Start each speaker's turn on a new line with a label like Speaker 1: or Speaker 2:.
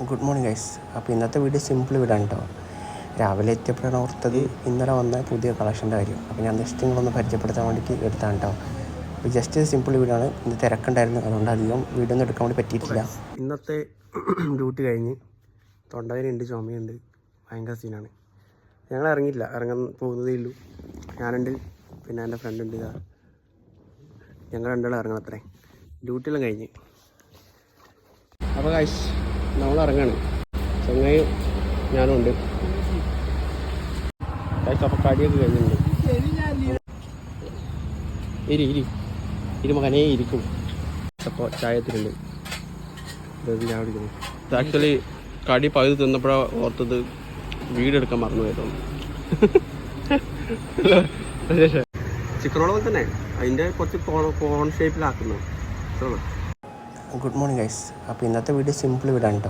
Speaker 1: Good morning guys. അപ്പോൾ ഇന്നത്തെ video simple വിടാൻ കേട്ടോ. രാവിലെ എത്തിയപ്പോഴാണ് ഓർത്തത് ഇന്നലെ വന്ന പുതിയ കളക്ഷൻ്റെ കാര്യം. അപ്പോൾ ഞാൻ ജസ്റ്റ് നിങ്ങളൊന്ന് പരിചയപ്പെടുത്താൻ വേണ്ടിയിട്ട് എടുത്താണ് കേട്ടോ. അപ്പോൾ ജസ്റ്റ് സിമ്പിൾ വീടാണ്. ഇന്ന് തിരക്കുണ്ടായിരുന്നു, അതുകൊണ്ട് അധികം വീഡിയോ ഒന്നും എടുക്കാൻ വേണ്ടി പറ്റിയിട്ടില്ല. ഇന്നത്തെ ഡ്യൂട്ടി കഴിഞ്ഞ് തൊണ്ടവേദനയുണ്ട്, ചുമയുണ്ട്, ഭയങ്കര സീനാണ്. ഞങ്ങൾ ഇറങ്ങിയില്ല, ഇറങ്ങാൻ പോകുന്നതേ ഉള്ളൂ. ഞാനുണ്ട്, പിന്നെ എൻ്റെ ഫ്രണ്ട് ഉണ്ട്. ഞങ്ങൾ രണ്ടാളും ഇറങ്ങണം അത്രേ. ഡ്യൂട്ടിയെല്ലാം കഴിഞ്ഞ് അപ്പോൾ ഗൈസ് നമ്മൾ ഇറങ്ങാണ്. ചങ്ങായി ഞാനും ഉണ്ട് ഗൈസ്. അപ്പോൾ കടിയൊക്കെ കഴിഞ്ഞിട്ടുണ്ട്. ഇരി മകനേ ഇരിക്കും. അപ്പോൾ ചായത്തിലുണ്ട് ഞാൻ കുടിക്കുന്നു. ആക്ച്വലി കടി പകുതി തിന്നപ്പോഴാണ് ഓർത്തത് വീടെടുക്കാൻ മറന്നു പോയതോ. ചിക്കൻ റോൾ പോലെ തന്നെ അതിൻ്റെ കുറച്ച് കോൺ ഷേപ്പിലാക്കുന്നു. Good morning guys. അപ്പോൾ ഇന്നത്തെ വീഡിയോ സിമ്പിൾ വിടാൻ കേട്ടോ.